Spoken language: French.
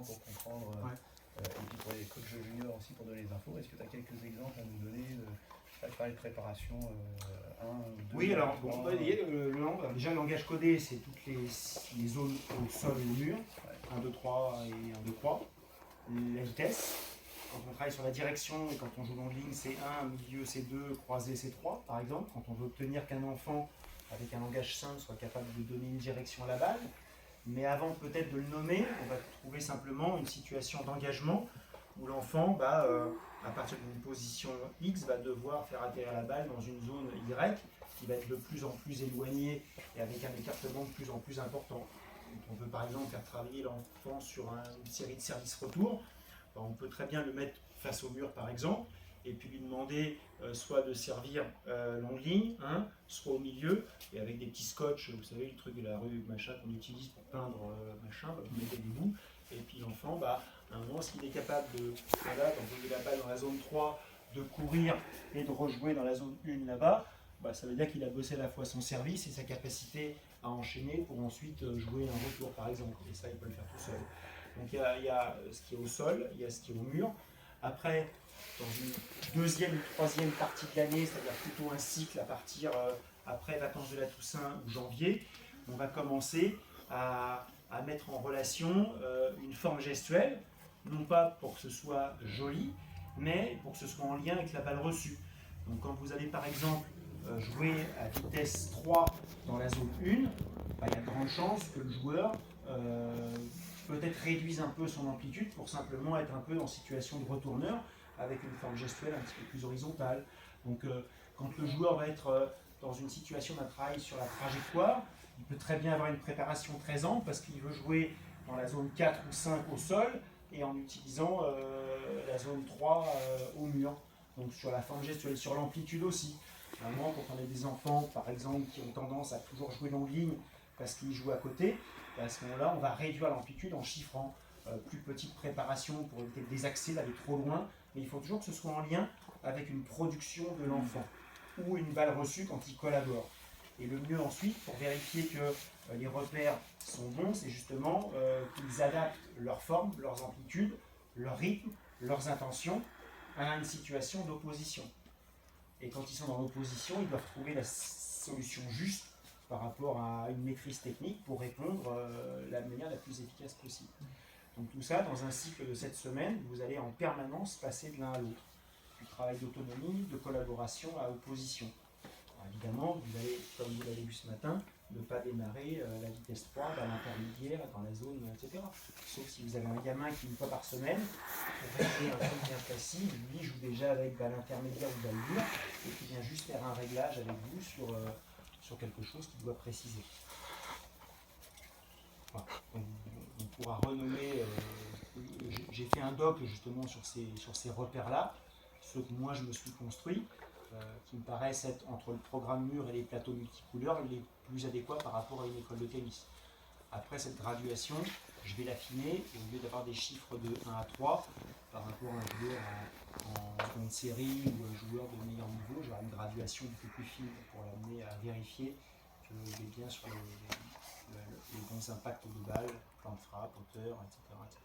pour comprendre, et puis pour les coachs juniors aussi pour donner les infos. Est-ce que tu as quelques exemples à nous donner de parler de préparation 1 ou 2? Oui, alors, bon, déjà le langage codé, c'est toutes les zones au sol et au mur, 1, 2, 3 et 1, 2, 3. La vitesse, quand on travaille sur la direction et quand on joue longue ligne, c'est 1, milieu c'est 2, croisé c'est 3, par exemple. Quand on veut obtenir qu'un enfant, avec un langage simple, soit capable de donner une direction à la balle. Mais avant peut-être de le nommer, on va trouver simplement une situation d'engagement où l'enfant, à partir d'une position X, va devoir faire atterrir la balle dans une zone Y qui va être de plus en plus éloignée et avec un écartement de plus en plus important. Donc on peut par exemple faire travailler l'enfant sur une série de services-retours. On peut très bien le mettre face au mur par exemple, et puis lui demander soit de servir longue ligne, soit au milieu, et avec des petits scotch, vous savez, le truc de la rue machin qu'on utilise pour peindre vous mettez des bouts, et puis l'enfant, à un moment, s'il est capable de, d'envoyer la balle dans la zone 3, de courir et de rejouer dans la zone 1 là-bas, ça veut dire qu'il a bossé à la fois son service et sa capacité à enchaîner pour ensuite jouer un retour par exemple, et ça il peut le faire tout seul. Donc il y a ce qui est au sol, il y a ce qui est au mur. Après, dans une deuxième ou troisième partie de l'année, c'est-à-dire plutôt un cycle à partir après vacances de la Toussaint ou janvier, on va commencer à mettre en relation une forme gestuelle, non pas pour que ce soit joli, mais pour que ce soit en lien avec la balle reçue. Donc quand vous allez par exemple jouer à vitesse 3 dans la zone 1, il y a de grandes chances que le joueur peut-être réduise un peu son amplitude pour simplement être un peu en situation de retourneur avec une forme gestuelle un petit peu plus horizontale. Donc quand le joueur va être dans une situation d'un travail sur la trajectoire, il peut très bien avoir une préparation très ample parce qu'il veut jouer dans la zone 4 ou 5 au sol et en utilisant la zone 3 au mur. Donc sur la forme gestuelle, sur l'amplitude aussi. Vraiment, quand on a des enfants, par exemple, qui ont tendance à toujours jouer longue ligne parce qu'ils jouent à côté, à ce moment-là, on va réduire l'amplitude en chiffrant plus petite préparation pour éviter de désaxer, d'aller trop loin. Mais il faut toujours que ce soit en lien avec une production de l'enfant ou une balle reçue quand il collabore. Et le mieux ensuite, pour vérifier que les repères sont bons, c'est justement qu'ils adaptent leur forme, leurs amplitudes, leur rythme, leurs intentions à une situation d'opposition. Et quand ils sont dans l'opposition, ils doivent trouver la solution juste par rapport à une maîtrise technique pour répondre de la manière la plus efficace possible. Donc tout ça, dans un cycle de 7 semaines, vous allez en permanence passer de l'un à l'autre. Du travail d'autonomie, de collaboration à opposition. Alors évidemment, vous allez, comme vous l'avez vu ce matin, ne pas démarrer la vitesse 3 dans l'intermédiaire, dans la zone, etc. Sauf si vous avez un gamin qui, une fois par semaine, pour régler un truc bien précis, lui joue déjà avec balle intermédiaire ou balle dure, et qui vient juste faire un réglage avec vous sur quelque chose qu'il doit préciser. Voilà. Donc, on pourra renommer, j'ai fait un doc justement sur ces repères-là, ceux que moi je me suis construit, qui me paraissent être entre le programme mur et les plateaux multicouleurs les plus adéquats par rapport à une école de tennis. Après cette graduation, je vais l'affiner, et au lieu d'avoir des chiffres de 1 à 3, par rapport à un joueur en seconde série ou un joueur de meilleur niveau, j'aurai une graduation beaucoup plus fine pour l'amener à vérifier qu'il est bien sur les bons impacts de balle, plan de frappe, hauteur, etc., etc.